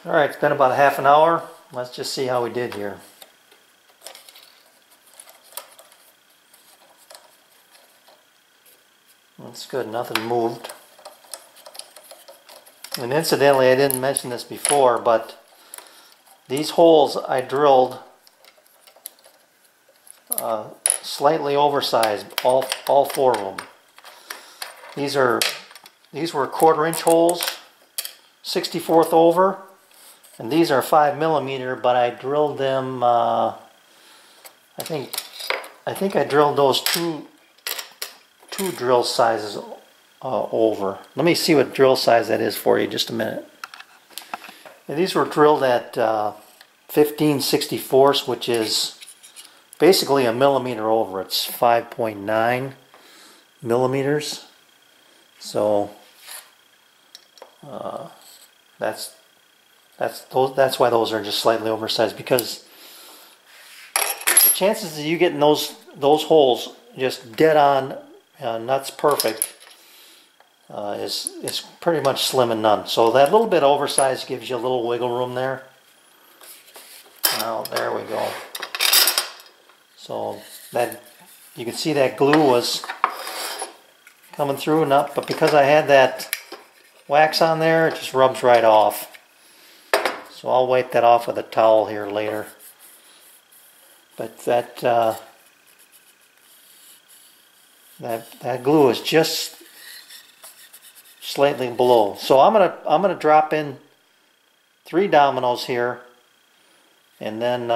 Alright, it's been about a half an hour. Let's just see how we did here. That's good, nothing moved. And incidentally, I didn't mention this before, but these holes I drilled slightly oversized, all four of them. These were 1/4 inch holes, 64th over, and these are 5mm, but I drilled them. I think I drilled those two drill sizes over. Let me see what drill size that is for you. Just a minute. And these were drilled at 15/64, which is basically a millimeter over. It's 5.9 millimeters. So that's why those are just slightly oversized, because the chances of you getting those holes just dead on, nuts perfect, is pretty much slim and none. So that little bit oversized gives you a little wiggle room there. Now there we go. So that you can see that glue was coming through and up, but because I had that wax on there, it just rubs right off. So I'll wipe that off with a towel here later. But that glue is just slightly below. So I'm gonna drop in 3 dominoes here, and then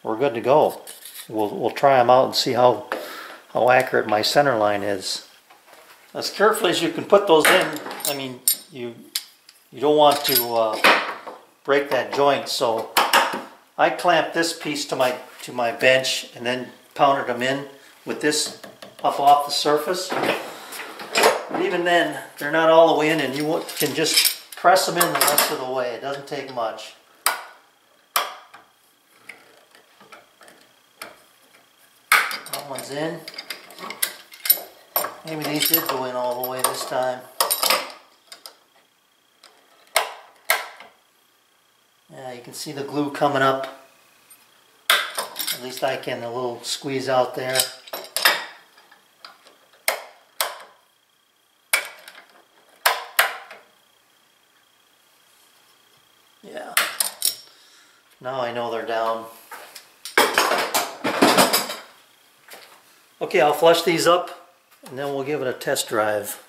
we're good to go. We'll try them out and see how accurate my center line is. As carefully as you can put those in. I mean, you don't want to break that joint. So I clamped this piece to my bench and then pounded them in with this up off the surface. But even then, they're not all the way in, and you can just press them in the rest of the way. It doesn't take much. That one's in. Maybe these did go in all the way this time. Yeah, you can see the glue coming up. At least I can, a little squeeze out there. Yeah. Now I know they're down. Okay, I'll flush these up, and then we'll give it a test drive.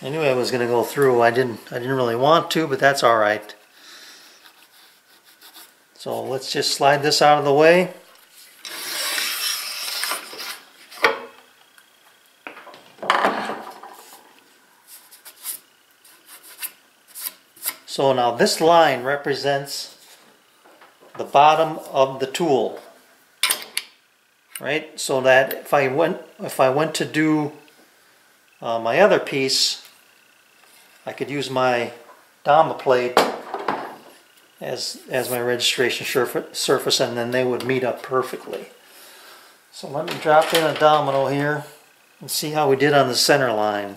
Anyway, I was going to go through. I didn't really want to, but that's all right. So let's just slide this out of the way. So now this line represents the bottom of the tool, right? So that if I went to do my other piece, I could use my Dama plate as my registration surface, and then they would meet up perfectly. So let me drop in a domino here and see how we did on the center line.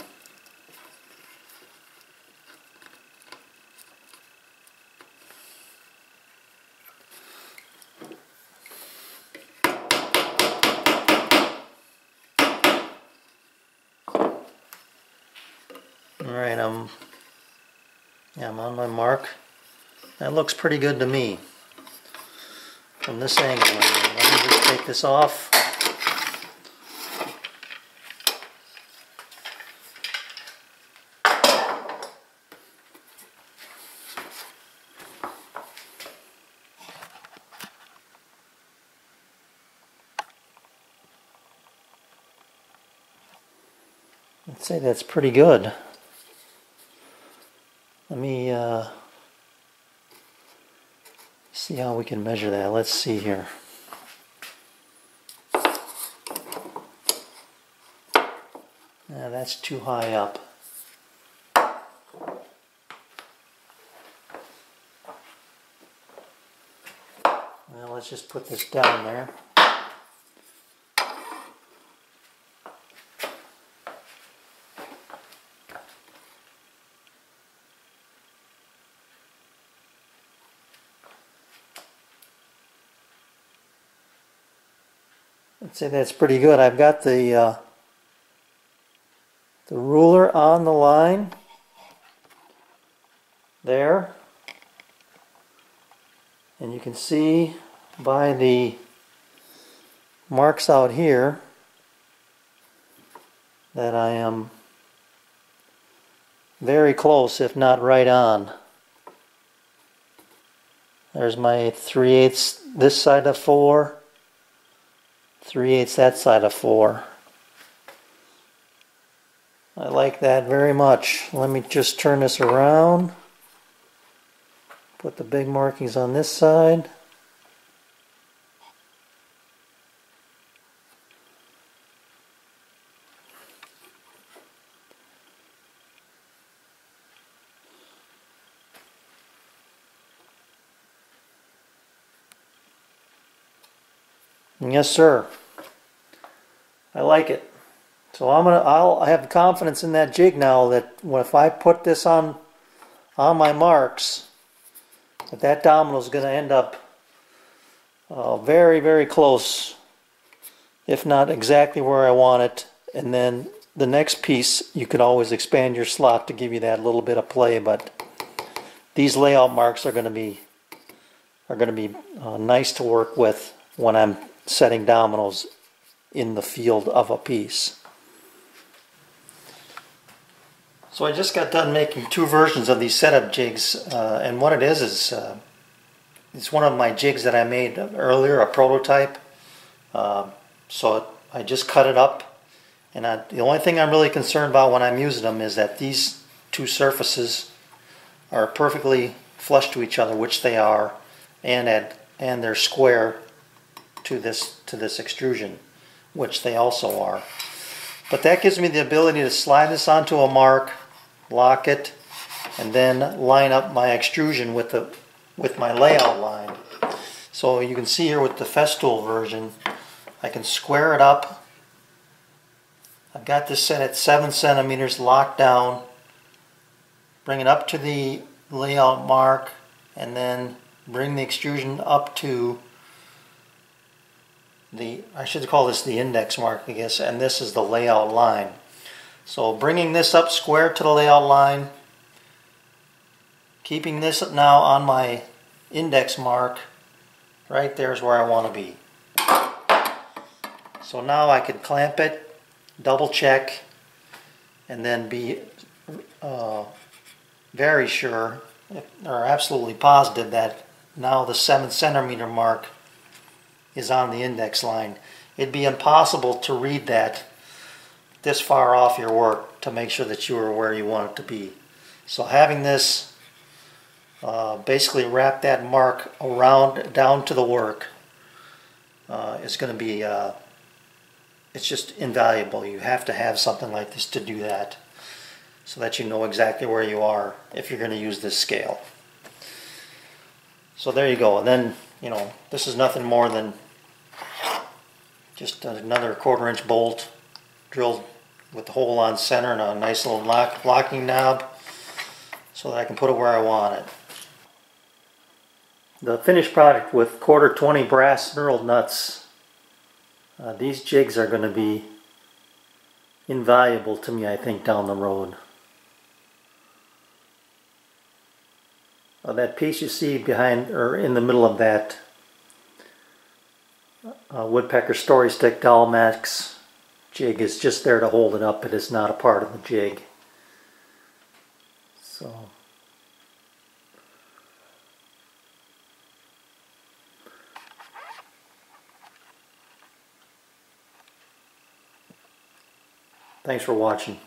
Alright, I'm on my mark. That looks pretty good to me from this angle. Let me just take this off. I'd say that's pretty good. Let me see how we can measure that. Let's see here. That's too high up. Well, let's just put this down there. I'd say that's pretty good. I've got the ruler on the line there, and you can see by the marks out here that I am very close, if not right on. There's my 3/8 this side of 4, 3/8 that side of 4. I like that very much. Let me just turn this around. Put the big markings on this side. Yes, sir. I like it. So I have confidence in that jig now that if I put this on my marks, that domino is going to end up very, very close, if not exactly where I want it. And then the next piece, you could always expand your slot to give you that little bit of play. But these layout marks are going to be nice to work with when I'm setting dominoes in the field of a piece. So I just got done making 2 versions of these setup jigs, and what it is it's one of my jigs that I made earlier, a prototype. So I just cut it up, and the only thing I'm really concerned about when I'm using them is that these 2 surfaces are perfectly flush to each other, which they are, and they're square to this extrusion, which they also are. But that gives me the ability to slide this onto a mark, lock it, and then line up my extrusion with my layout line. So you can see here with the Festool version, I can square it up. I've got this set at 7 centimeters locked down, bring it up to the layout mark, and then bring the extrusion up to I should call this the index mark, I guess, and this is the layout line. So bringing this up square to the layout line, keeping this now on my index mark, right there is where I want to be. So now I can clamp it, double check, and then be very sure, or absolutely positive, that now the 7 centimeter mark is on the index line. It'd be impossible to read that this far off your work to make sure that you are where you want it to be. So having this basically wrap that mark around down to the work is going to be it's just invaluable. You have to have something like this to do that, so that you know exactly where you are if you're going to use this scale. So there you go. And then, you know, this is nothing more than just another 1/4 inch bolt drilled with the hole on center and a nice little locking knob so that I can put it where I want it. The finished product with 1/4 20 brass knurled nuts, these jigs are going to be invaluable to me, I think, down the road. That piece you see behind, or in the middle of that Woodpecker Story Stick Dowel Max jig is just there to hold it up. It is not a part of the jig. So thanks for watching.